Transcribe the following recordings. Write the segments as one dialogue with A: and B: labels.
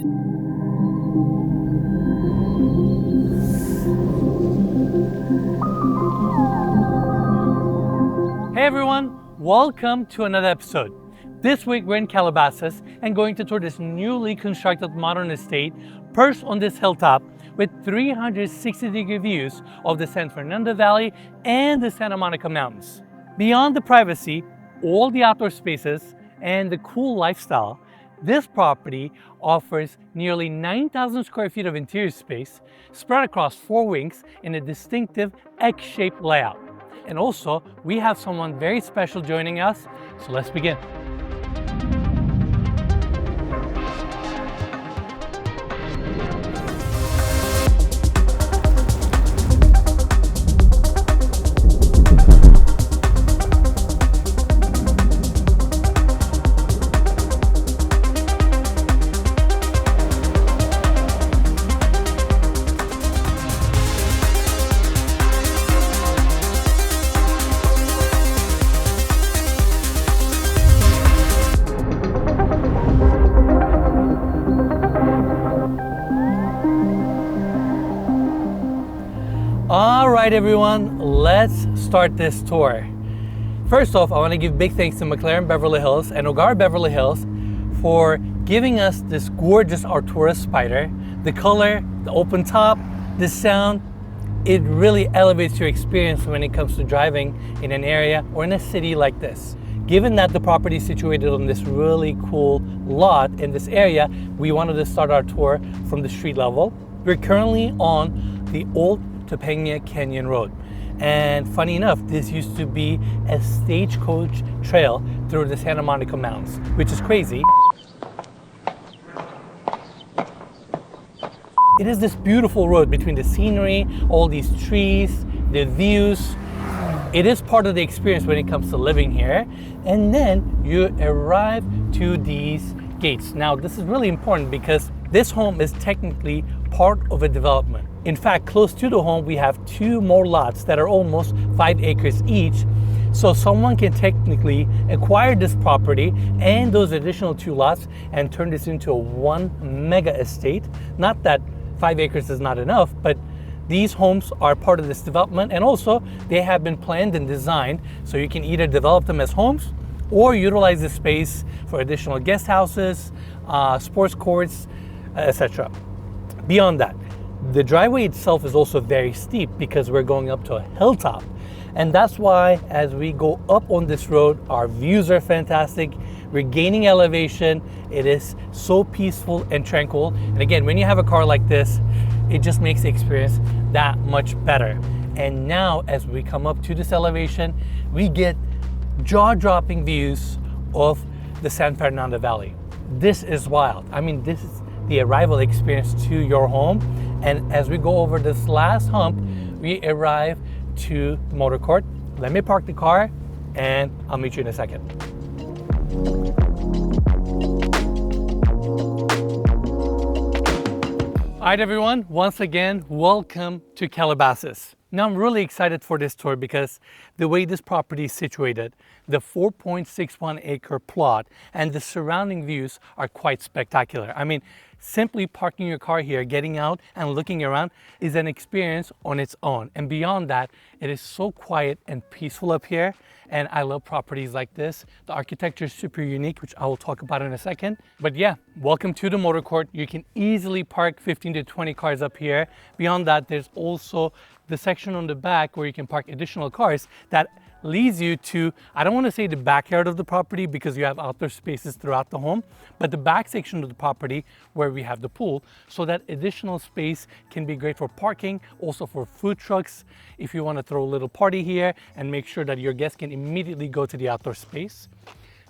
A: Hey everyone, welcome to another episode. This week we're in Calabasas and going to tour this newly constructed modern estate perched on this hilltop with 360-degree views of the San Fernando Valley and the Santa Monica Mountains. Beyond the privacy, all the outdoor spaces, and the cool lifestyle, this property offers nearly 9,000 square feet of interior space spread across 4 wings in a distinctive X-shaped layout. And also, we have someone very special joining us, so let's begin. All right, everyone, let's start this tour. First off, I want to give big thanks to McLaren Beverly Hills and Ogar Beverly Hills for giving us this gorgeous Artura Spider. The color, the open top, the sound, it really elevates your experience when it comes to driving in an area or in a city like this. Given that the property is situated on this really cool lot in this area, we wanted to start our tour from the street level. We're currently on the old Topanga Canyon Road. And funny enough, this used to be a stagecoach trail through the Santa Monica Mountains, which is crazy. It is this beautiful road between the scenery, all these trees, the views. It is part of the experience when it comes to living here. And then you arrive to these gates. Now, this is really important because this home is technically part of a development. In fact, close to the home, we have 2 more lots that are almost 5 acres each. So someone can technically acquire this property and those additional 2 lots and turn this into a 1 mega estate. Not that 5 acres is not enough, but these homes are part of this development, and also they have been planned and designed so you can either develop them as homes or utilize the space for additional guest houses, sports courts, etc. Beyond that, the driveway itself is also very steep because we're going up to a hilltop. And that's why as we go up on this road, our views are fantastic. We're gaining elevation. It is so peaceful and tranquil. And again, when you have a car like this, it just makes the experience that much better. And now as we come up to this elevation, we get jaw-dropping views of the San Fernando Valley. This is wild. I mean, this is the arrival experience to your home. And as we go over this last hump, we arrive to the motor court. Let me park the car and I'll meet you in a second. All right, everyone, once again, welcome to Calabasas. Now I'm really excited for this tour because the way this property is situated, the 4.61 acre plot and the surrounding views are quite spectacular. I mean, simply parking your car here, getting out and looking around is an experience on its own. And beyond that, it is so quiet and peaceful up here. And I love properties like this. The architecture is super unique, which I will talk about in a second. But yeah, welcome to the motor court. You can easily park 15 to 20 cars up here. Beyond that, there's also the section on the back where you can park additional cars that leads you to, I don't want to say the backyard of the property because you have outdoor spaces throughout the home, but the back section of the property where we have the pool, so that additional space can be great for parking, also for food trucks, if you want to throw a little party here and make sure that your guests can immediately go to the outdoor space.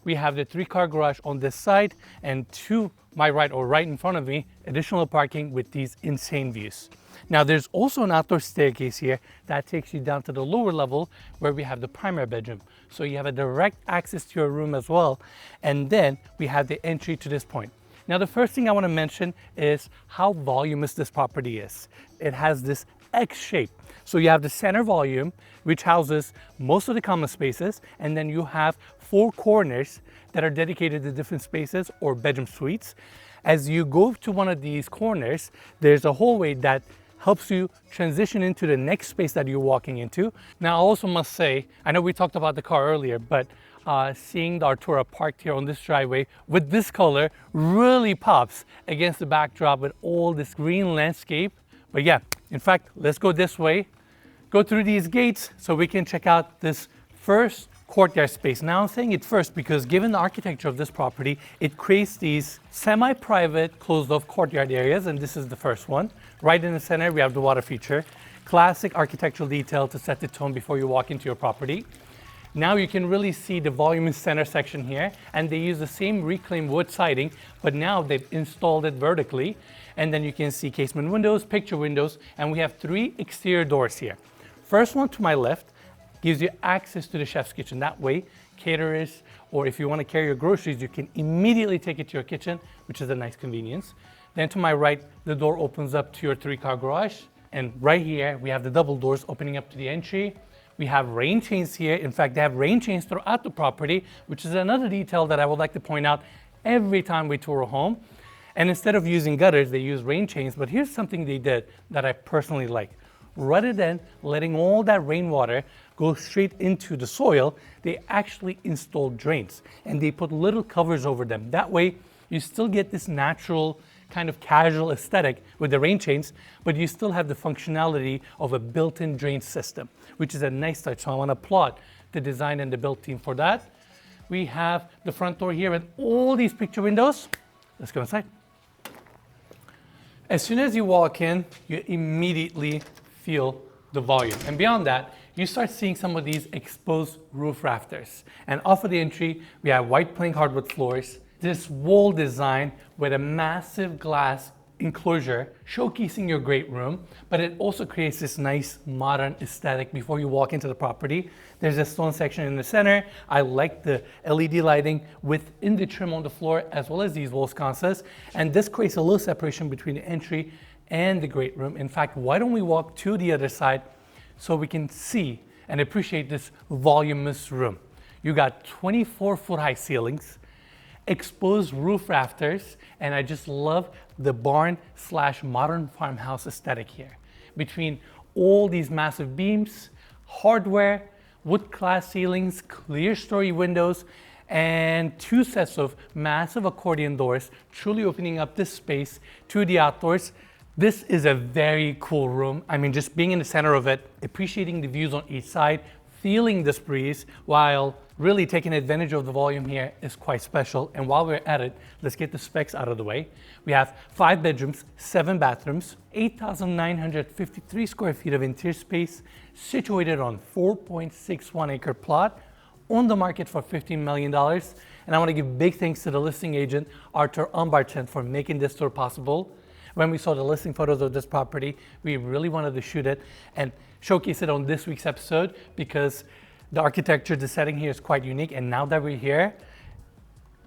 A: We have the 3-car garage on this side, and to my right or right in front of me, additional parking with these insane views. Now there's also an outdoor staircase here that takes you down to the lower level where we have the primary bedroom. So you have a direct access to your room as well. And then we have the entry to this point. Now the first thing I want to mention is how voluminous this property is. It has this X shape. So you have the center volume, which houses most of the common spaces, and then you have 4 corners that are dedicated to different spaces or bedroom suites. As you go to one of these corners, there's a hallway that helps you transition into the next space that you're walking into. Now, I also must say, I know we talked about the car earlier, but seeing the Artura parked here on this driveway with this color really pops against the backdrop with all this green landscape. But yeah, in fact, let's go this way, go through these gates so we can check out this first courtyard space. Now I'm saying it first because given the architecture of this property, it creates these semi-private closed-off courtyard areas, and this is the first one. Right in the center, we have the water feature. Classic architectural detail to set the tone before you walk into your property. Now you can really see the volume in center section here, and they use the same reclaimed wood siding, but now they've installed it vertically. And then you can see casement windows, picture windows, and we have 3 exterior doors here. First one to my left gives you access to the chef's kitchen. That way, caterers, or if you want to carry your groceries, you can immediately take it to your kitchen, which is a nice convenience. Then to my right, the door opens up to your 3-car garage. And right here, we have the double doors opening up to the entry. We have rain chains here. In fact, they have rain chains throughout the property, which is another detail that I would like to point out every time we tour a home. And instead of using gutters, they use rain chains. But here's something they did that I personally like. Rather than letting all that rainwater go straight into the soil, they actually installed drains and they put little covers over them. That way, you still get this natural kind of casual aesthetic with the rain chains, but you still have the functionality of a built-in drain system, which is a nice touch. So I want to applaud the design and the build team for that. We have the front door here and all these picture windows. Let's go inside. As soon as you walk in, you immediately feel the volume. And beyond that, you start seeing some of these exposed roof rafters. And off of the entry, we have white plank hardwood floors. This wall design with a massive glass enclosure showcasing your great room, but it also creates this nice modern aesthetic before you walk into the property. There's a stone section in the center. I like the LED lighting within the trim on the floor, as well as these wall sconces. And this creates a little separation between the entry and the great room. In fact, why don't we walk to the other side so we can see and appreciate this voluminous room. You got 24-foot high ceilings, exposed roof rafters, and I just love the barn/modern farmhouse aesthetic here. Between all these massive beams, hardware, wood class ceilings, clear story windows, and 2 sets of massive accordion doors, truly opening up this space to the outdoors. This is a very cool room. I mean, just being in the center of it, appreciating the views on each side, feeling this breeze while really taking advantage of the volume here is quite special. And while we're at it, let's get the specs out of the way. We have 5 bedrooms, 7 bathrooms, 8,953 square feet of interior space, situated on 4.61 acre plot, on the market for $15 million. And I want to give big thanks to the listing agent, Arthur Umbarchen, for making this tour possible. When we saw the listing photos of this property, we really wanted to shoot it and showcase it on this week's episode because the architecture, the setting here is quite unique. And now that we're here,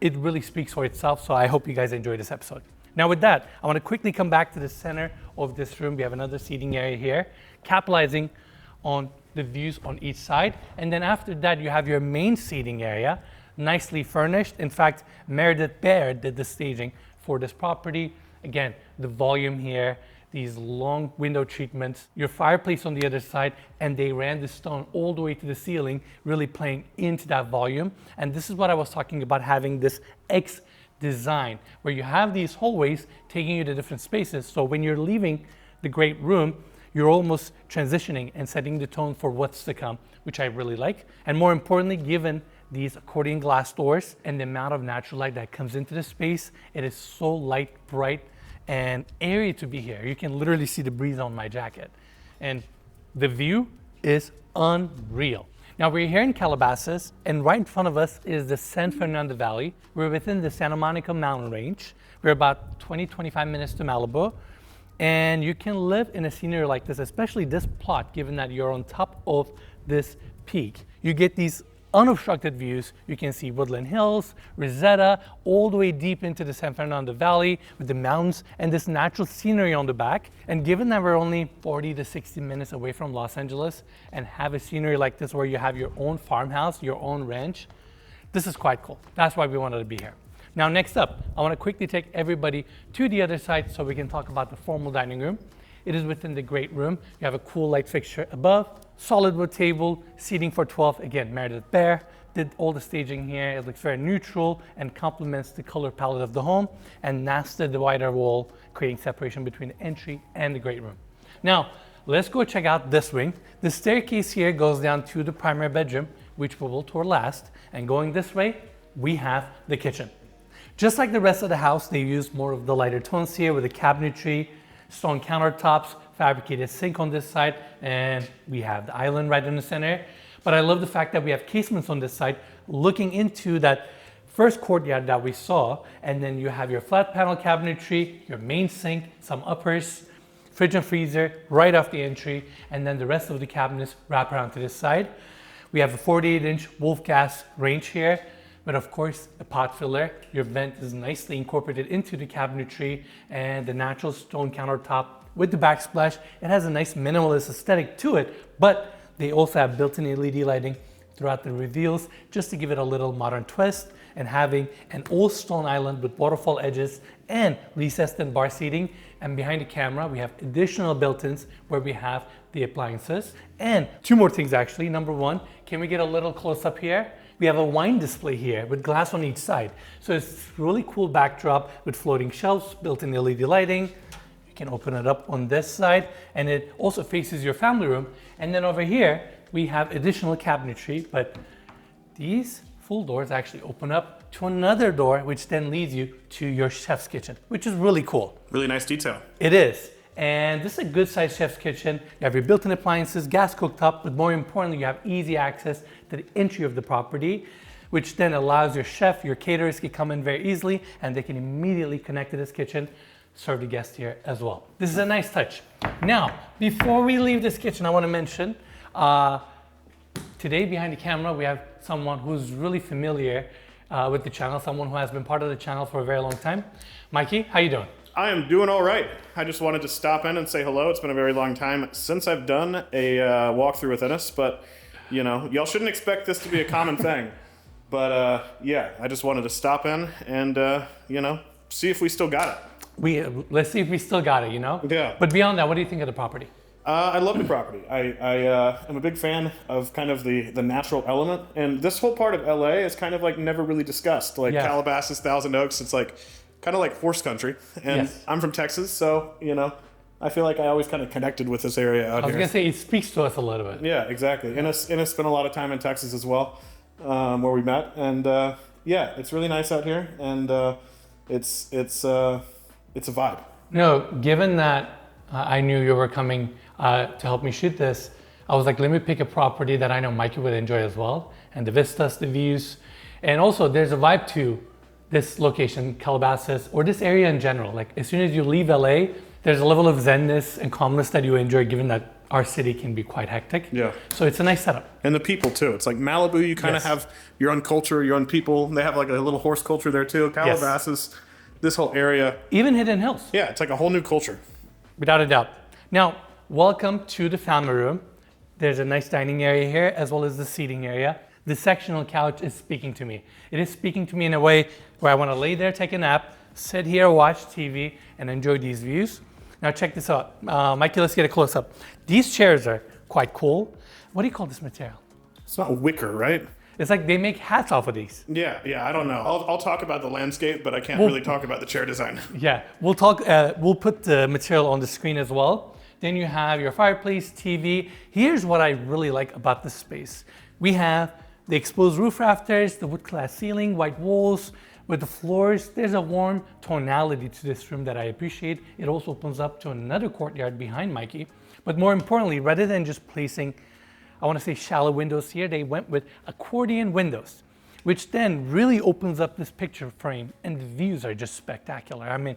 A: it really speaks for itself. So I hope you guys enjoy this episode. Now with that, I want to quickly come back to the center of this room. We have another seating area here, capitalizing on the views on each side. And then after that, you have your main seating area, nicely furnished. In fact, Meredith Baird did the staging for this property. Again, the volume here, these long window treatments, your fireplace on the other side, and they ran the stone all the way to the ceiling, really playing into that volume. And this is what I was talking about, having this X design, where you have these hallways taking you to different spaces. So when you're leaving the great room, you're almost transitioning and setting the tone for what's to come, which I really like. And more importantly, given these accordion glass doors and the amount of natural light that comes into the space, it is so light, bright, and airy to be here. You can literally see the breeze on my jacket. And the view is unreal. Now we're here in Calabasas, and right in front of us is the San Fernando Valley. We're within the Santa Monica mountain range. We're about 20-25 minutes to Malibu. And you can live in a scenery like this, especially this plot, given that you're on top of this peak. You get these unobstructed views. You can see Woodland Hills, Rosetta, all the way deep into the San Fernando Valley with the mountains and this natural scenery on the back. And given that we're only 40 to 60 minutes away from Los Angeles and have a scenery like this where you have your own farmhouse, your own ranch, this is quite cool. That's why we wanted to be here. Now, next up, I want to quickly take everybody to the other side so we can talk about the formal dining room. It is within the great room. You have a cool light fixture above, solid wood table, seating for 12. Again, Meredith Bear did all the staging here. It looks very neutral and complements the color palette of the home, and Nasta divider wall, creating separation between the entry and the great room. Now, let's go check out this wing. The staircase here goes down to the primary bedroom, which we will tour last. And going this way, we have the kitchen. Just like the rest of the house, they use more of the lighter tones here with the cabinetry, stone countertops, fabricated sink on this side, and we have the island right in the center. But I love the fact that we have casements on this side looking into that first courtyard that we saw, and then you have your flat panel cabinetry, your main sink, some uppers, fridge and freezer right off the entry, and then the rest of the cabinets wrap around to this side. We have a 48-inch Wolf gas range here, but of course a pot filler. Your vent is nicely incorporated into the cabinetry and the natural stone countertop with the backsplash. It has a nice minimalist aesthetic to it, but they also have built-in LED lighting throughout the reveals just to give it a little modern twist, and having an old stone island with waterfall edges and recessed and bar seating. And behind the camera, we have additional built-ins where we have the appliances. And two more things actually. Number one, can we get a little close up here? We have a wine display here with glass on each side. So it's really cool backdrop with floating shelves, built-in LED lighting. You can open it up on this side, and it also faces your family room. And then over here, we have additional cabinetry, but these full doors actually open up to another door, which then leads you to your chef's kitchen, which is really cool.
B: Really nice detail.
A: It is. And this is a good sized chef's kitchen. You have your built-in appliances, gas cooktop, but more importantly, you have easy access to the entry of the property, which then allows your chef, your caterers can come in very easily, and they can immediately connect to this kitchen, serve the guest here as well. This is a nice touch. Now, before we leave this kitchen, I want to mention, today behind the camera, we have someone who's really familiar with the channel, someone who has been part of the channel for a very long time. Mikey, how you doing?
B: I am doing all right. I just wanted to stop in and say hello. It's been a very long time since I've done a walkthrough with Ennis, but you know, y'all shouldn't expect this to be a common thing. But yeah, I just wanted to stop in and you know, see if we still got it.
A: Let's see if we still got it, you know?
B: Yeah.
A: But beyond that, what do you think of the property?
B: I love the property. I am a big fan of kind of the natural element, and this whole part of LA is kind of like never really discussed. Like Calabasas, Thousand Oaks, it's like kind of like horse country. And I'm from Texas, so you know, I feel like I always kind of connected with this area out here.
A: I was gonna say it speaks to us a little bit.
B: Yeah, exactly. Ennis spent a lot of time in Texas as well, where we met, and yeah, it's really nice out here, and it's a vibe.
A: No, given that I knew you were coming to help me shoot this, I was like, let me pick a property that I know Mikey would enjoy as well, and the vistas, the views, and also there's a vibe to this location, Calabasas, or this area in general. Like as soon as you leave LA, there's a level of zenness and calmness that you enjoy, given that our city can be quite hectic.
B: Yeah.
A: So it's a nice setup.
B: And the people too. It's like Malibu, you kind of have your own culture, your own people. They have like a little horse culture there too. Calabasas, this whole area.
A: Even Hidden Hills.
B: Yeah, it's like a whole new culture.
A: Without a doubt. Now, welcome to the family room. There's a nice dining area here, as well as the seating area. The sectional couch is speaking to me. It is speaking to me in a way where I want to lay there, take a nap, sit here, watch TV, and enjoy these views. Now check this out. Mikey, let's get a close-up. These chairs are quite cool. What do you call this material?
B: It's not wicker, right?
A: It's like they make hats off of these.
B: Yeah, I don't know. I'll talk about the landscape, but I can't really talk about the chair design.
A: Yeah, we'll talk. We'll put the material on the screen as well. Then you have your fireplace, TV. Here's what I really like about this space. We have the exposed roof rafters, the wood-clad ceiling, white walls with the floors. There's a warm tonality to this room that I appreciate. It also opens up to another courtyard behind Mikey. But more importantly, rather than just placing, I want to say shallow windows here, they went with accordion windows, which then really opens up this picture frame, and the views are just spectacular. I mean,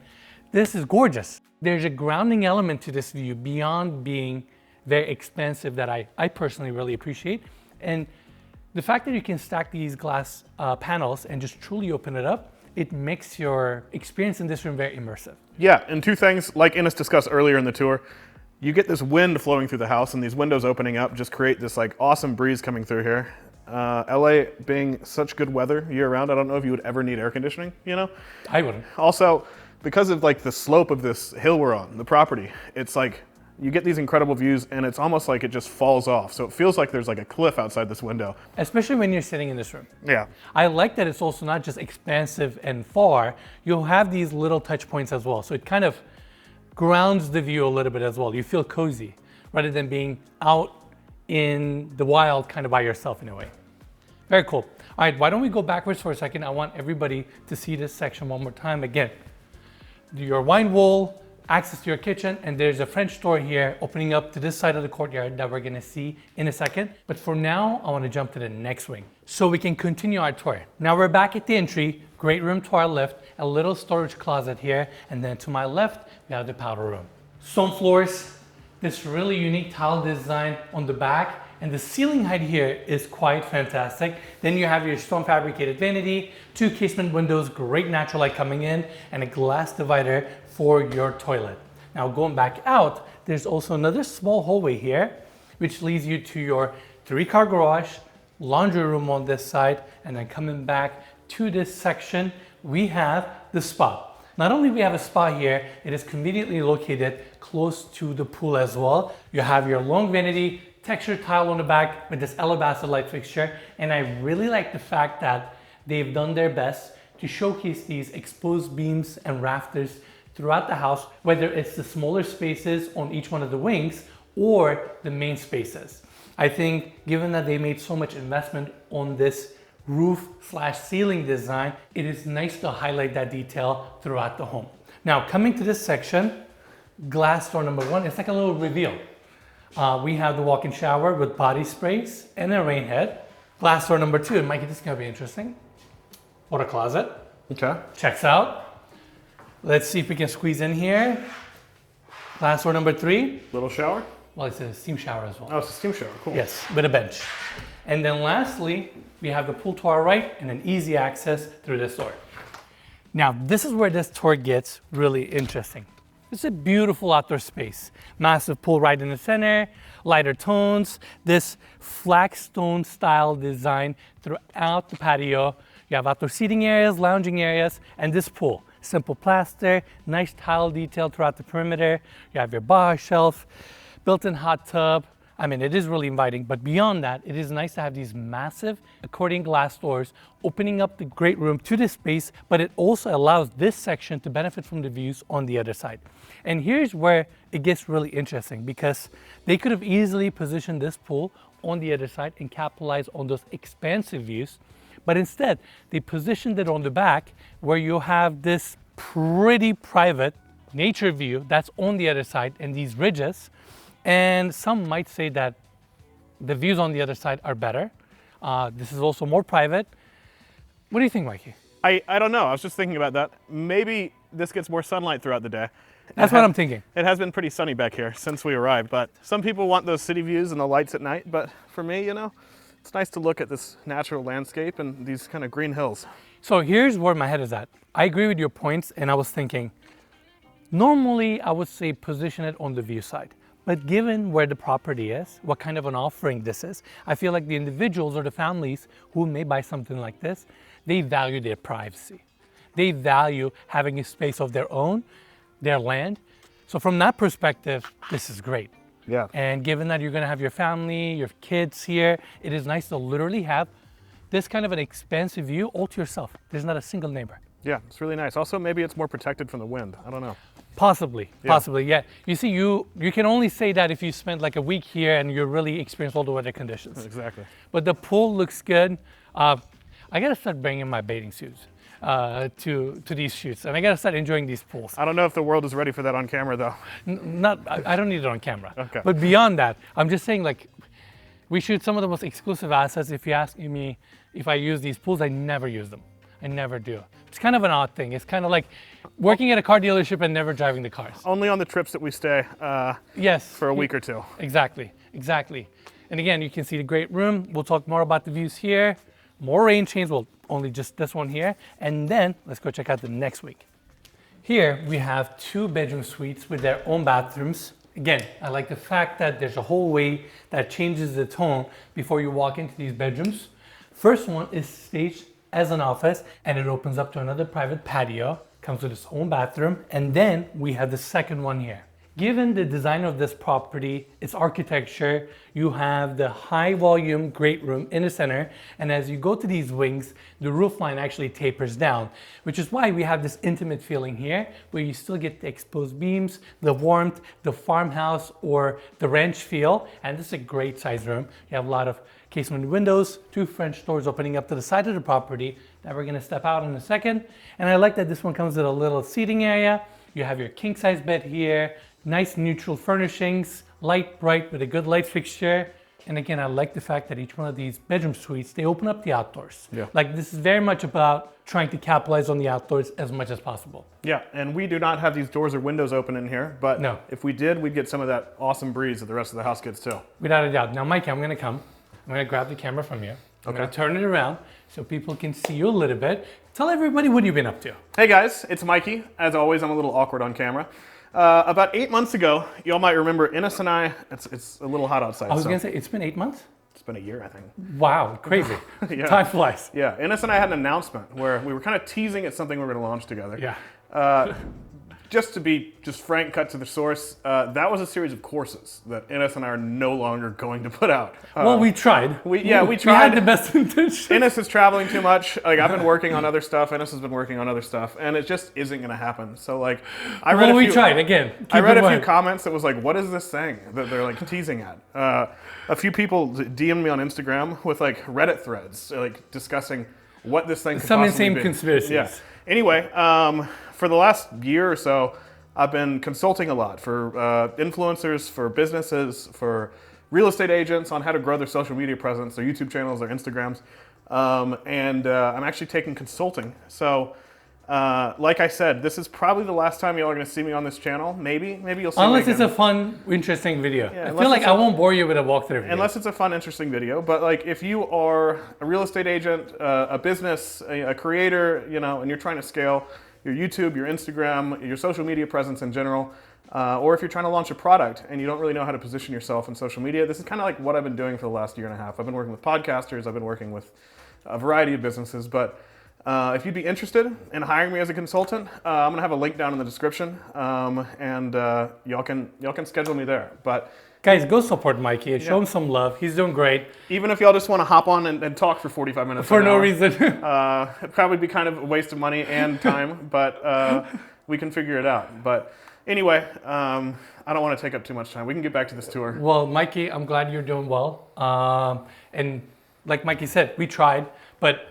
A: this is gorgeous. There's a grounding element to this view beyond being very expensive that I personally really appreciate. And The fact that you can stack these glass panels and just truly open it up, it makes your experience in this room very immersive.
B: Yeah, and two things, like Ines discussed earlier in the tour, you get this wind flowing through the house, and these windows opening up just create this like awesome breeze coming through here. LA being such good weather year round, I don't know if you would ever need air conditioning, you know?
A: I wouldn't.
B: Also, because of like the slope of this hill we're on, the property, it's like you get these incredible views and it's almost like it just falls off. So it feels like there's like a cliff outside this window.
A: Especially when you're sitting in this room.
B: Yeah.
A: I like that it's also not just expansive and far, you'll have these little touch points as well. So it kind of grounds the view a little bit as well. You feel cozy rather than being out in the wild kind of by yourself in a way. Very cool. All right, why don't we go backwards for a second? I want everybody to see this section one more time. Again, your wine wall, access to your kitchen, and there's a French door here opening up to this side of the courtyard that we're gonna see in a second. But for now, I wanna jump to the next wing so we can continue our tour. Now we're back at the entry, great room to our left, a little storage closet here, and then to my left, we have the powder room. Stone floors, this really unique tile design on the back, and the ceiling height here is quite fantastic. Then you have your stone fabricated vanity, 2 casement windows, great natural light coming in, and a glass divider for your toilet. Now going back out, there's also another small hallway here, which leads you to your 3-car garage, laundry room on this side, and then coming back to this section, we have the spa. Not only we have a spa here, it is conveniently located close to the pool as well. You have your long vanity, textured tile on the back with this alabaster light fixture, and I really like the fact that they've done their best to showcase these exposed beams and rafters throughout the house, whether it's the smaller spaces on each one of the wings or the main spaces. I think given that they made so much investment on this roof/ceiling design, it is nice to highlight that detail throughout the home. Now coming to this section, glass door number 1, it's like a little reveal. We have the walk-in shower with body sprays and a rain head. Glass door number 2, and Mikey, this is gonna be interesting. Water closet.
B: Okay.
A: Checks out. Let's see if we can squeeze in here. Glass door number 3.
B: Little shower?
A: Well, it's a steam shower as well.
B: Oh, it's a steam shower, cool.
A: Yes, with a bench. And then lastly, we have the pool to our right and an easy access through this door. Now, this is where this tour gets really interesting. It's a beautiful outdoor space. Massive pool right in the center, lighter tones, this flagstone style design throughout the patio. You have outdoor seating areas, lounging areas, and this pool. Simple plaster, nice tile detail throughout the perimeter. You have your bar shelf, built-in hot tub. I mean, it is really inviting, but beyond that, it is nice to have these massive accordion glass doors opening up the great room to this space, but it also allows this section to benefit from the views on the other side. And here's where it gets really interesting, because they could have easily positioned this pool on the other side and capitalized on those expansive views, but instead they positioned it on the back where you have this pretty private nature view that's on the other side and these ridges. And some might say that the views on the other side are better. This is also more private. What do you think, Mikey?
B: I don't know. I was just thinking about that. Maybe this gets more sunlight throughout the day.
A: That's what I'm thinking.
B: It has been pretty sunny back here since we arrived, but some people want those city views and the lights at night. But for me, you know, it's nice to look at this natural landscape and these kind of green hills.
A: So here's where my head is at. I agree with your points, and I was thinking, normally I would say position it on the view side. But given where the property is, what kind of an offering this is, I feel like the individuals or the families who may buy something like this, they value their privacy. They value having a space of their own, their land. So from that perspective, this is great.
B: Yeah.
A: And given that you're gonna have your family, your kids here, it is nice to literally have this kind of an expansive view all to yourself. There's not a single neighbor.
B: Yeah, it's really nice. Also, maybe it's more protected from the wind. I don't know.
A: Possibly, yeah. You see, you can only say that if you spend like a week here and you really experience all the weather conditions.
B: Exactly.
A: But the pool looks good. I gotta start bringing my bathing suits to these shoots, and I gotta start enjoying these pools.
B: I don't know if the world is ready for that on camera, though.
A: I don't need it on camera.
B: Okay.
A: But beyond that, I'm just saying, like, we shoot some of the most exclusive assets. If you ask me if I use these pools, I never use them. I never do. It's kind of an odd thing. It's kind of like working at a car dealership and never driving the cars.
B: Only on the trips that we stay
A: yes.
B: for a week or two.
A: Exactly. And again, you can see the great room. We'll talk more about the views here. More rain chains, well, only just this one here. And then let's go check out the next week. Here we have 2-bedroom suites with their own bathrooms. Again, I like the fact that there's a hallway that changes the tone before you walk into these bedrooms. First one is staged as an office, and it opens up to another private patio. Comes with its own bathroom. And then we have the second one here. Given the design of this property, its architecture, you have the high volume great room in the center, and as you go to these wings, the roof line actually tapers down, which is why we have this intimate feeling here, where you still get the exposed beams, the warmth, the farmhouse or the ranch feel, and this is a great size room. You have a lot of casement windows, 2 French doors opening up to the side of the property that we're gonna step out in a second. And I like that this one comes with a little seating area. You have your king size bed here, nice neutral furnishings, light bright with a good light fixture. And again, I like the fact that each one of these bedroom suites, they open up the outdoors.
B: Yeah.
A: Like this is very much about trying to capitalize on the outdoors as much as possible.
B: Yeah, and we do not have these doors or windows open in here, but
A: no.
B: If we did, we'd get some of that awesome breeze that the rest of the house gets too.
A: Without a doubt. Now, Mikey, I'm gonna grab the camera from you. I'm gonna turn it around so people can see you a little bit. Tell everybody what you've been up to.
B: Hey guys, it's Mikey. As always, I'm a little awkward on camera. About 8 months ago, y'all might remember Innes and I, it's a little hot outside.
A: I was gonna say, it's been 8 months?
B: It's been a year, I think.
A: Wow, crazy.
B: Yeah.
A: Time flies.
B: Yeah, Innes and I had an announcement where we were kind of teasing at something we were gonna launch together.
A: Yeah.
B: Just to be frank, cut to the source, that was a series of courses that Innes and I are no longer going to put out.
A: Well, we tried.
B: We tried. We
A: had the best intentions.
B: Innes is traveling too much. Like I've been working on other stuff. Innes has been working on other stuff, and it just isn't going to happen. So like, I read
A: we tried again.
B: I read a few comments that was like, "What is this thing that they're like teasing at?" A few people DM'd me on Instagram with like Reddit threads, like discussing what this thing could
A: some
B: possibly
A: insane
B: be.
A: conspiracies.
B: Yeah. Anyway, for the last year or so, I've been consulting a lot for influencers, for businesses, for real estate agents on how to grow their social media presence, their YouTube channels, their Instagrams, and I'm actually taking consulting. So, like I said, this is probably the last time y'all are going to see me on this channel. Maybe you'll see me
A: Unless
B: again.
A: it's a fun, interesting video.
B: Yeah,
A: I feel like I won't bore you with a walkthrough video.
B: Unless it's a fun, interesting video. But like, if you are a real estate agent, a business, a creator, and you're trying to scale your YouTube, your Instagram, your social media presence in general, or if you're trying to launch a product and you don't really know how to position yourself in social media, this is kind of like what I've been doing for the last year and a half. I've been working with podcasters, I've been working with a variety of businesses, but if you'd be interested in hiring me as a consultant, I'm gonna have a link down in the description, and y'all can schedule me there. But
A: guys, go support Mikey and show him some love. He's doing great.
B: Even if y'all just want to hop on and talk for 45 minutes
A: for no reason,
B: it'd probably be kind of a waste of money and time, but we can figure it out. But anyway, I don't want to take up too much time. We can get back to this tour.
A: Well, Mikey, I'm glad you're doing well. And like Mikey said, we tried, but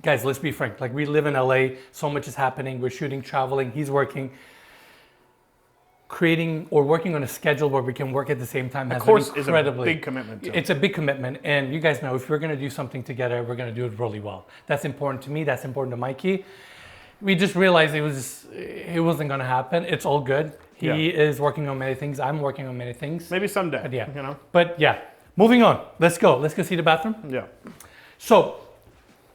A: guys, let's be frank. Like, we live in LA, so much is happening. We're shooting, traveling. He's working. Creating or working on a schedule where we can work at the same time has been incredibly.
B: Is a big commitment.
A: It's a big commitment, and you guys know if we're going to do something together, we're going to do it really well. That's important to me. That's important to Mikey. We just realized it wasn't going to happen. It's all good. He is working on many things. I'm working on many things.
B: Maybe someday.
A: But yeah. Moving on. Let's go. Let's go see the bathroom.
B: Yeah.
A: So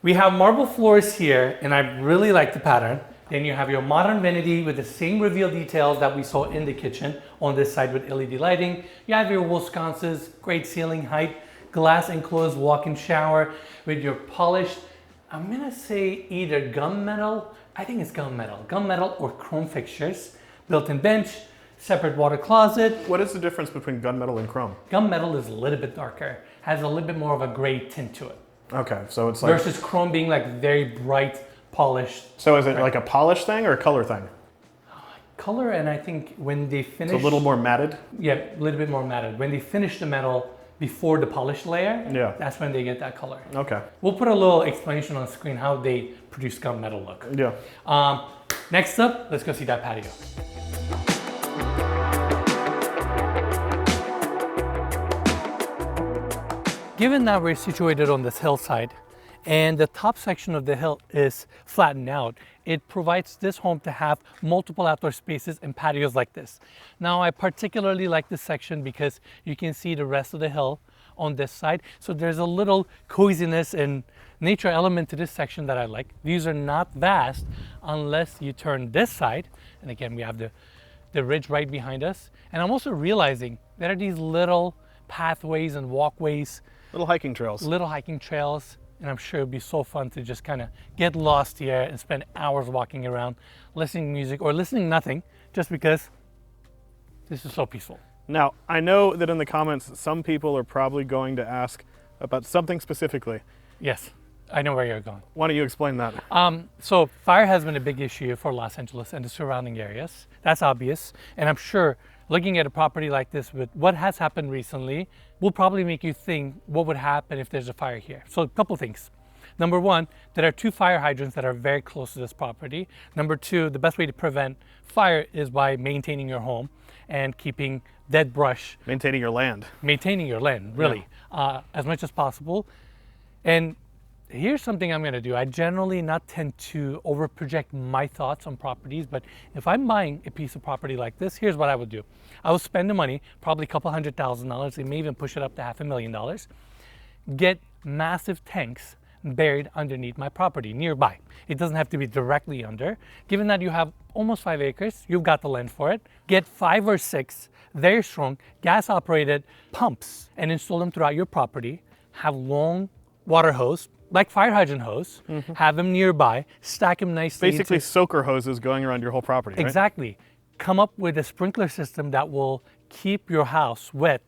A: we have marble floors here, and I really like the pattern. Then you have your modern vanity with the same reveal details that we saw in the kitchen on this side with LED lighting. You have your wool sconces, great ceiling height, glass enclosed walk-in shower with your polished, I'm gonna say either gunmetal, I think it's gunmetal or chrome fixtures, built-in bench, separate water closet.
B: What is the difference between gunmetal and chrome?
A: Gunmetal is a little bit darker, has a little bit more of a gray tint to it.
B: Okay, so it's like...
A: Versus chrome being like very bright, polished.
B: So is it like a polish thing or a color thing?
A: Color, and I think when they finish...
B: It's a little more matted?
A: Yeah, a little bit more matted. When they finish the metal before the polish layer, that's when they get that color.
B: Okay.
A: We'll put a little explanation on the screen how they produce gunmetal look.
B: Yeah.
A: Next up, let's go see that patio. Given that we're situated on this hillside, and the top section of the hill is flattened out, it provides this home to have multiple outdoor spaces and patios like this. Now, I particularly like this section because you can see the rest of the hill on this side. So there's a little coziness and nature element to this section that I like. Views are not vast unless you turn this side. And again, we have the ridge right behind us. And I'm also realizing there are these little pathways and walkways.
B: Little hiking trails.
A: Little hiking trails. And I'm sure it'd be so fun to just kind of get lost here and spend hours walking around, listening to music or listening to nothing, just because this is so peaceful.
B: Now, I know that in the comments, some people are probably going to ask about something specifically.
A: Yes, I know where you're going.
B: Why don't you explain that?
A: So fire has been a big issue for Los Angeles and the surrounding areas. That's obvious. And I'm sure looking at a property like this with what has happened recently will probably make you think what would happen if there's a fire here. So a couple things. Number one, there are 2 fire hydrants that are very close to this property. Number 2, the best way to prevent fire is by maintaining your home and keeping dead brush.
B: Maintaining your land.
A: Maintaining your land, really, as much as possible. And here's something I'm going to do. I generally not tend to over project my thoughts on properties, but if I'm buying a piece of property like this, here's what I would do. I would spend the money, probably a couple $100,000. They may even push it up to $500,000. Get massive tanks buried underneath my property nearby. It doesn't have to be directly under. Given that you have almost 5 acres, you've got the land for it. Get 5 or 6 very strong gas operated pumps and install them throughout your property. Have long water hose, like fire hydrant hose, have them nearby, stack them nicely.
B: Basically soaker hoses going around your whole property, right?
A: Exactly. Come up with a sprinkler system that will keep your house wet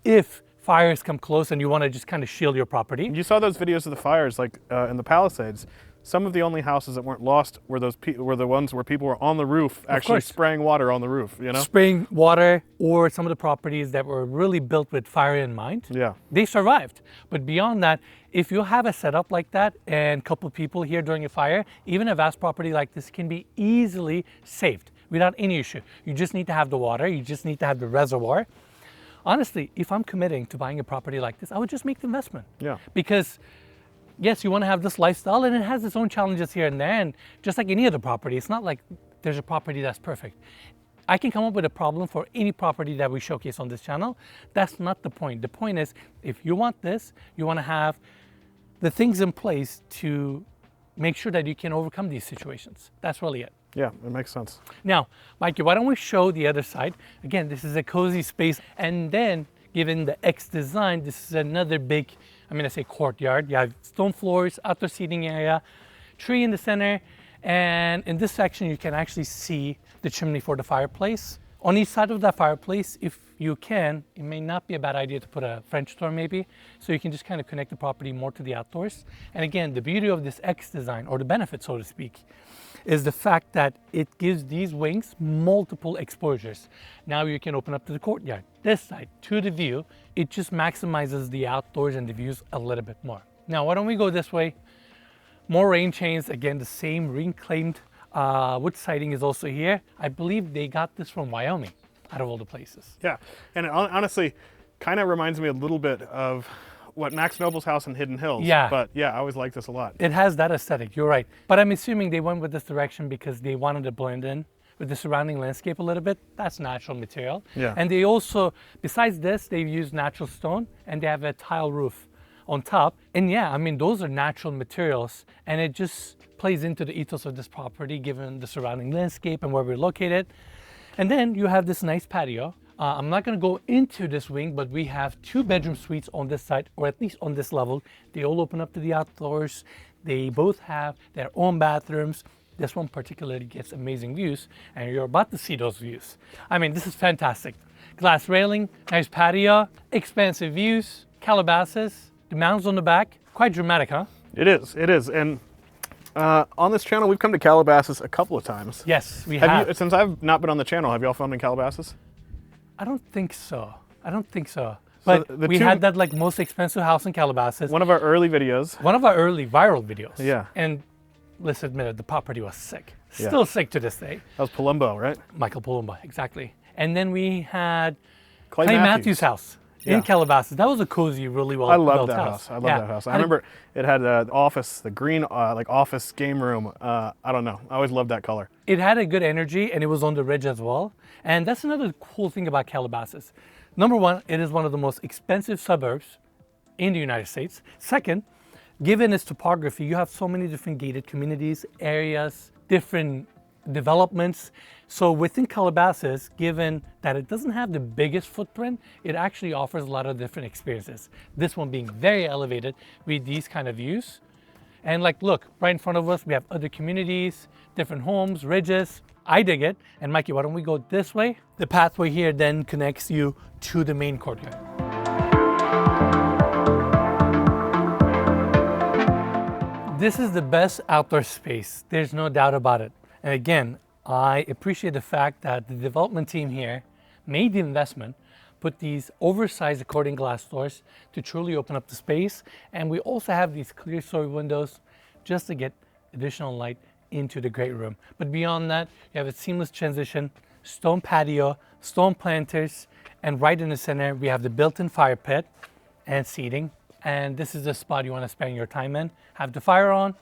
A: if fires come close and you want to just kind of shield your property.
B: You saw those videos of the fires, like in the Palisades. Some of the only houses that weren't lost were were the ones where people were on the roof, actually spraying water on the roof. You know,
A: spraying water, or some of the properties that were really built with fire in mind.
B: Yeah,
A: they survived. But beyond that, if you have a setup like that and a couple people here during a fire, even a vast property like this can be easily saved without any issue. You just need to have the water. You just need to have the reservoir. Honestly, if I'm committing to buying a property like this, I would just make the investment.
B: Yeah.
A: Because yes, you want to have this lifestyle and it has its own challenges here and there. And just like any other property, it's not like there's a property that's perfect. I can come up with a problem for any property that we showcase on this channel. That's not the point. The point is, if you want this, you want to have the things in place to make sure that you can overcome these situations. That's really it.
B: Yeah, it makes sense.
A: Now, Mikey, why don't we show the other side? Again, this is a cozy space. And then, given the X design, this is another big, I'm going to say courtyard. You have stone floors, outdoor seating area, tree in the center. And in this section, you can actually see the chimney for the fireplace. On each side of that fireplace, if you can, it may not be a bad idea to put a French door maybe, so you can just kind of connect the property more to the outdoors. And again, the beauty of this X design, or the benefit, so to speak, is the fact that it gives these wings multiple exposures. Now you can open up to the courtyard, this side, to the view. It just maximizes the outdoors and the views a little bit more. Now, why don't we go this way? More rain chains, again, the same reclaimed wood siding is also here. I believe they got this from Wyoming, out of all the places.
B: Yeah, and it honestly kind of reminds me a little bit of what Max Noble's house in Hidden Hills.
A: Yeah.
B: But yeah, I always like this a lot.
A: It has that aesthetic, you're right. But I'm assuming they went with this direction because they wanted to blend in with the surrounding landscape a little bit. That's natural material.
B: Yeah.
A: And they also, besides this, they've used natural stone and they have a tile roof on top. And yeah, I mean, those are natural materials and it just plays into the ethos of this property given the surrounding landscape and where we're located. And then you have this nice patio. I'm not going to go into this wing, but we have 2 bedroom suites on this side, or at least on this level. They all open up to the outdoors. They both have their own bathrooms. This one particularly gets amazing views, and you're about to see those views. I mean, this is fantastic. Glass railing, nice patio, expansive views, Calabasas, the mountains on the back. Quite dramatic, huh?
B: It is, and on this channel, we've come to Calabasas a couple of times.
A: Yes, we have.
B: Since I've not been on the channel, have y'all filmed in Calabasas?
A: I don't think so. But so we had that like most expensive house in Calabasas.
B: One of our early videos.
A: One of our early viral videos.
B: Yeah.
A: And let's admit it, the property was sick. Still sick to this day.
B: That was Palumbo, right?
A: Michael Palumbo, exactly. And then we had
B: Clay
A: Matthews' house in Calabasas. That was a cozy, really well built house.
B: I love that house. I love that house. I remember it had an office, the green like office game room. I don't know. I always loved that color.
A: It had a good energy and it was on the ridge as well. And that's another cool thing about Calabasas. Number one, it is one of the most expensive suburbs in the United States. Second, given its topography, you have so many different gated communities, areas, different developments. So within Calabasas, given that it doesn't have the biggest footprint, it actually offers a lot of different experiences. This one being very elevated with these kind of views. And like, look, right in front of us, we have other communities, different homes, ridges. I dig it. And Mikey, why don't we go this way? The pathway here then connects you to the main courtyard. This is the best outdoor space. There's no doubt about it. And again, I appreciate the fact that the development team here made the investment, put these oversized accordion glass doors to truly open up the space. And we also have these clear story windows just to get additional light into the great room. But beyond that, you have a seamless transition, stone patio, stone planters, and right in the center, we have the built-in fire pit and seating. And this is the spot you want to spend your time in. Have the fire on,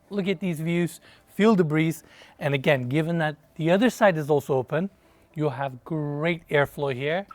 A: look at these views, feel the breeze. And again, given that the other side is also open, you'll have great airflow here.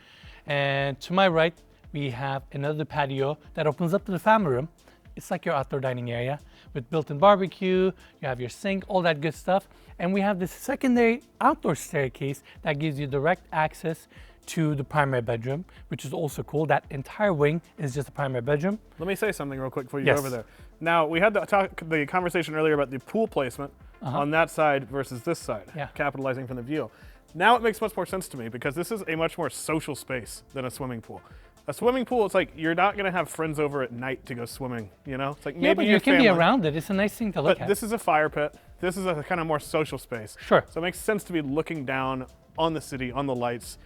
A: And to my right, we have another patio that opens up to the family room. It's like your outdoor dining area with built-in barbecue, you have your sink, all that good stuff. And we have this secondary outdoor staircase that gives you direct access to the primary bedroom, which is also cool. That entire wing is just a primary bedroom.
B: Let me say something real quick before you go over there. Now, we had the conversation earlier about the pool placement on that side versus this side, capitalizing from the view. Now it makes much more sense to me because this is a much more social space than a swimming pool. A swimming pool, it's like you're not going to have friends over at night to go swimming, you know? It's like maybe
A: but you can be around it. It's a nice thing to look at.
B: But this is a fire pit. This is a kind of more social space.
A: Sure.
B: So it makes sense to be looking down on the city, on the lights,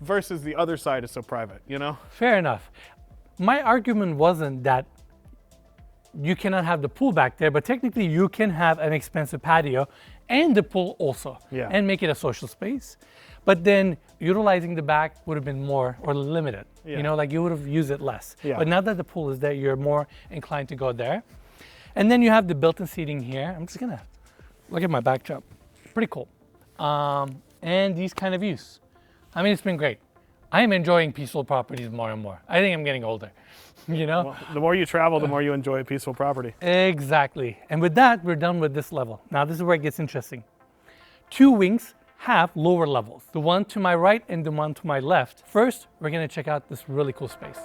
B: versus the other side is so private, you know?
A: Fair enough. My argument wasn't that you cannot have the pool back there, but technically you can have an expensive patio and the pool also, and make it a social space. But then utilizing the back would have been more or limited, you know, like you would have used it less. But now that the pool is there, you're more inclined to go there. And then you have the built-in seating here. I'm just gonna look at my backdrop. Pretty cool. And these kind of views. I mean, it's been great. I am enjoying peaceful properties more and more. I think I'm getting older, you know?
B: Well, the more you travel, the more you enjoy a peaceful property.
A: Exactly. And with that, we're done with this level. Now, this is where it gets interesting. Two wings have lower levels, the one to my right and the one to my left. First, we're gonna check out this really cool space.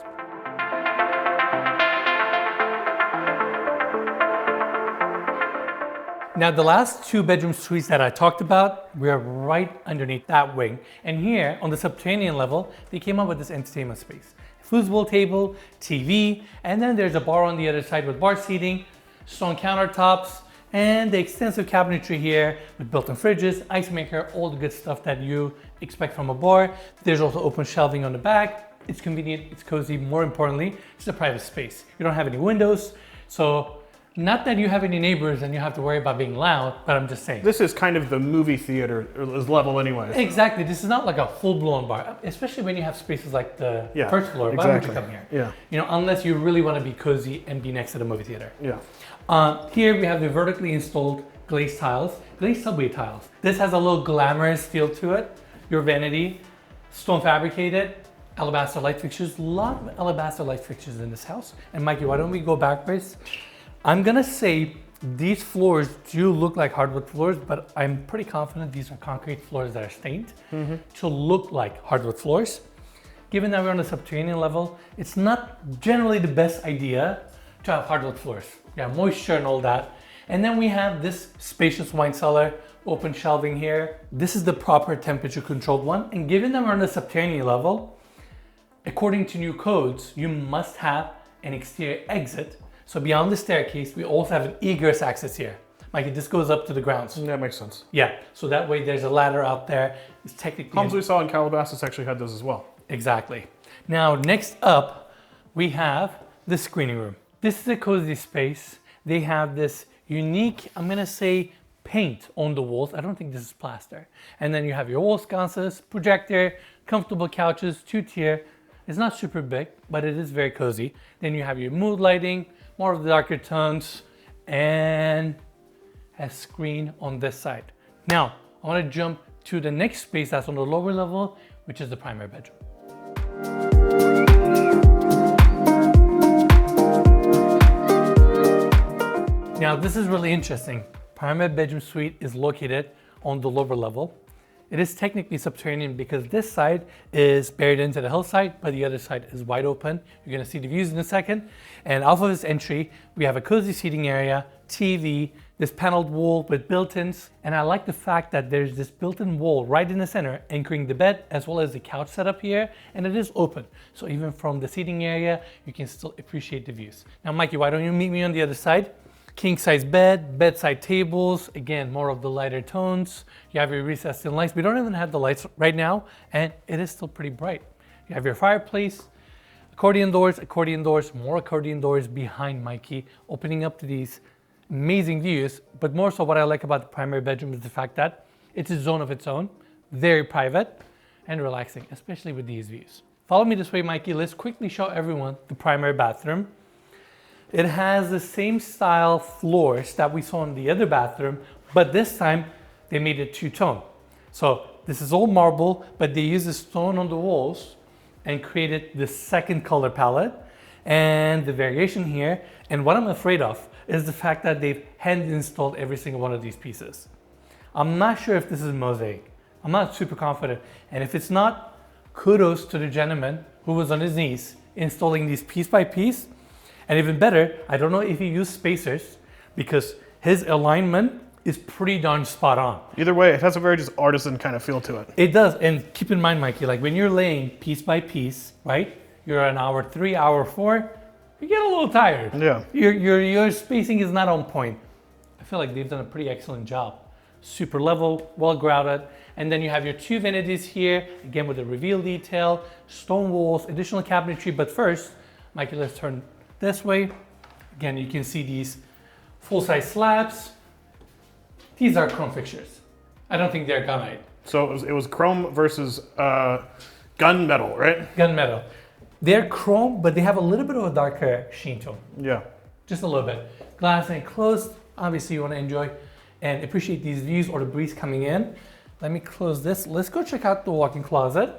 A: Now, the last two bedroom suites that I talked about, we're right underneath that wing. And here on the subterranean level, they came up with this entertainment space. Foosball table, TV, and then there's a bar on the other side with bar seating, stone countertops, and the extensive cabinetry here with built-in fridges, ice maker, all the good stuff that you expect from a bar. There's also open shelving on the back. It's convenient, it's cozy. More importantly, it's a private space. You don't have any windows, so not that you have any neighbors and you have to worry about being loud, but I'm just saying.
B: This is kind of the movie theater level anyways.
A: Exactly. This is not like a full-blown bar, especially when you have spaces like the first floor. Why would you come here? You know, unless you really want to be cozy and be next to the movie theater. Here we have the vertically installed glazed tiles, glazed subway tiles. This has a little glamorous feel to it. Your vanity, stone fabricated, alabaster light fixtures. A lot of alabaster light fixtures in this house. And Mikey, why don't we go backwards? I'm gonna say these floors do look like hardwood floors, but I'm pretty confident these are concrete floors that are stained to look like hardwood floors. Given that we're on the subterranean level, it's not generally the best idea to have hardwood floors. Yeah, moisture and all that. And then we have this spacious wine cellar, open shelving here. This is the proper temperature controlled one. And given that we're on the subterranean level, according to new codes, you must have an exterior exit. So beyond the staircase, we also have an egress access here. Mikey, this goes up to the grounds.
B: That makes sense.
A: Yeah, so that way there's a ladder out there. It's technically...
B: Homes we saw in Calabasas actually had those as well.
A: Exactly. Now, next up, we have the screening room. This is a cozy space. They have this unique, I'm gonna say, paint on the walls. I don't think this is plaster. And then you have your wall sconces, projector, comfortable couches, two-tier. It's not super big, but it is very cozy. Then you have your mood lighting, more of the darker tones, and a screen on this side. Now, I want to jump to the next space that's on the lower level, which is the primary bedroom. Now this is really interesting. Primary bedroom suite is located on the lower level. It is technically subterranean because this side is buried into the hillside, but the other side is wide open. You're gonna see the views in a second. And off of this entry, we have a cozy seating area, TV, this paneled wall with built-ins. And I like the fact that there's this built-in wall right in the center, anchoring the bed as well as the couch setup here. And it is open. So even from the seating area, you can still appreciate the views. Now, Mikey, why don't you meet me on the other side? King size bed, bedside tables, again, more of the lighter tones. You have your recessed in lights. We don't even have the lights right now, and it is still pretty bright. You have your fireplace, accordion doors, more accordion doors behind Mikey, opening up to these amazing views. But more so what I like about the primary bedroom is the fact that it's a zone of its own, very private and relaxing, especially with these views. Follow me this way, Mikey. Let's quickly show everyone the primary bathroom. It has the same style floors that we saw in the other bathroom, but this time they made it two-tone. So this is all marble, but they used the stone on the walls and created the second color palette. And the variation here, and what I'm afraid of, is the fact that they've hand installed every single one of these pieces. I'm not sure if this is mosaic. I'm not super confident. And if it's not, kudos to the gentleman who was on his knees installing these piece by piece. And even better, I don't know if he used spacers because his alignment is pretty darn spot on.
B: Either way, it has a very just artisan kind of feel to it.
A: It does. And keep in mind, Mikey, like when you're laying piece by piece, right? You're an hour 3, hour 4, you get a little tired.
B: Yeah.
A: Your spacing is not on point. I feel like they've done a pretty excellent job. Super level, well grouted. And then you have your two vanities here, again with the reveal detail, stone walls, additional cabinetry. But first, Mikey, let's turn this way. Again, you can see these full-size slabs. These are chrome fixtures. I don't think they're gunite.
B: So it was chrome versus gunmetal, right?
A: Gunmetal. They're chrome, but they have a little bit of a darker sheen to them.
B: Yeah.
A: Just a little bit. Glass enclosed. Obviously, you want to enjoy and appreciate these views or the breeze coming in. Let me close this. Let's go check out the walk-in closet.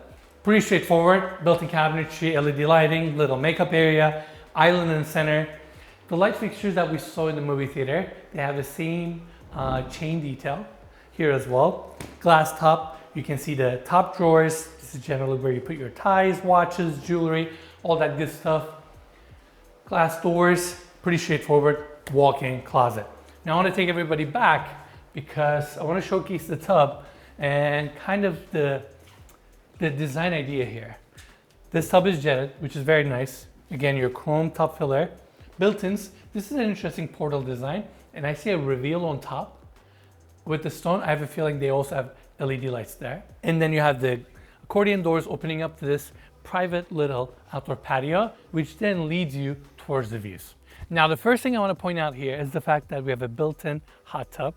A: Pretty straightforward. Built-in cabinetry, LED lighting, little makeup area, island in the center. The light fixtures that we saw in the movie theater, they have the same chain detail here as well. Glass top, you can see the top drawers. This is generally where you put your ties, watches, jewelry, all that good stuff. Glass doors, pretty straightforward, walk-in closet. Now I want to take everybody back because I want to showcase the tub and kind of the design idea here. This tub is jetted, which is very nice. Again, your chrome top filler. Built-ins, this is an interesting portal design, and I see a reveal on top. With the stone, I have a feeling they also have LED lights there. And then you have the accordion doors opening up to this private little outdoor patio, which then leads you towards the views. Now, the first thing I want to point out here is the fact that we have a built-in hot tub.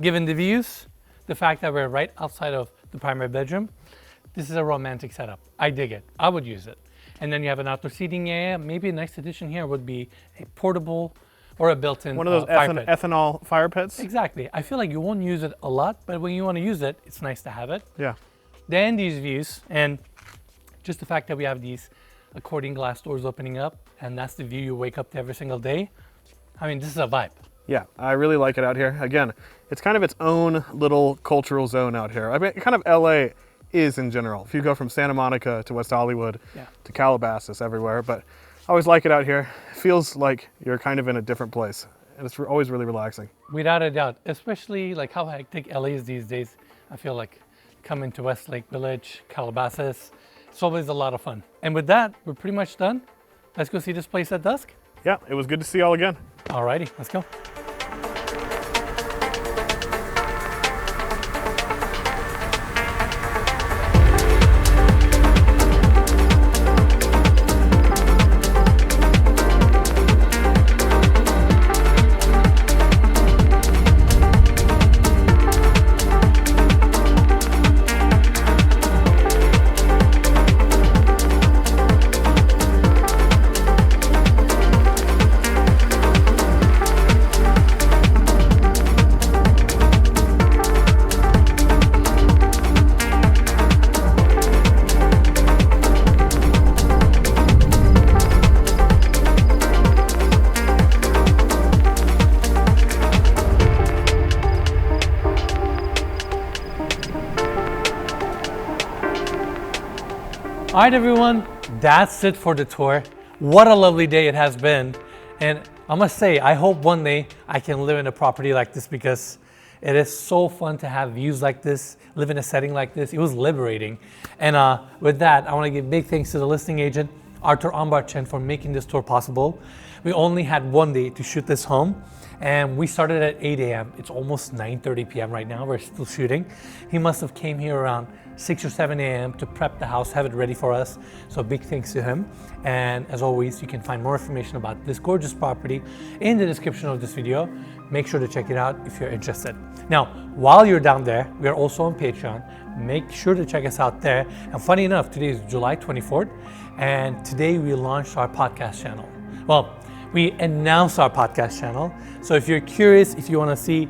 A: Given the views, the fact that we're right outside of the primary bedroom, this is a romantic setup. I dig it. I would use it. And then you have an outdoor seating area. Maybe a nice addition here would be a portable or a built-in
B: one of those ethanol fire pits.
A: Exactly. I feel like you won't use it a lot, but when you want to use it, it's nice to have it.
B: Yeah.
A: Then these views, and just the fact that we have these accordion glass doors opening up, and that's the view you wake up to every single day. I mean, this is a vibe.
B: Yeah, I really like it out here. Again, it's kind of its own little cultural zone out here. I mean, kind of LA is in general. If you go from Santa Monica to West Hollywood to Calabasas, everywhere, but I always like it out here. It feels like you're kind of in a different place, and it's always really relaxing.
A: Without a doubt, especially like how hectic LA is these days. I feel like coming to Westlake Village, Calabasas, it's always a lot of fun. And with that, we're pretty much done. Let's go see this place at dusk.
B: Yeah, it was good to see y'all again.
A: Alrighty, let's go. All right, everyone, that's it for the tour. What a lovely day it has been. And I must say, I hope one day I can live in a property like this because it is so fun to have views like this, live in a setting like this. It was liberating. And with that, I want to give big thanks to the listing agent, Arthur Ambarchen, for making this tour possible. We only had one day to shoot this home, and we started at 8 a.m. It's almost 9:30 p.m. right now. We're still shooting. He must have came here around 6 or 7 a.m. to prep the house, have it ready for us. So big thanks to him. And as always, you can find more information about this gorgeous property in the description of this video. Make sure to check it out if you're interested. Now, while you're down there, we are also on Patreon. Make sure to check us out there. And funny enough, today is July 24th, and today we launched our podcast channel. Well, we announced our podcast channel. So if you're curious, if you want to see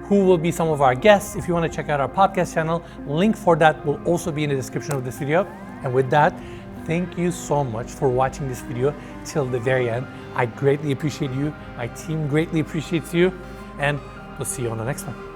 A: who will be some of our guests, if you want to check out our podcast channel, link for that will also be in the description of this video. And with that, thank you so much for watching this video till the very end. I greatly appreciate you. My team greatly appreciates you. And we'll see you on the next one.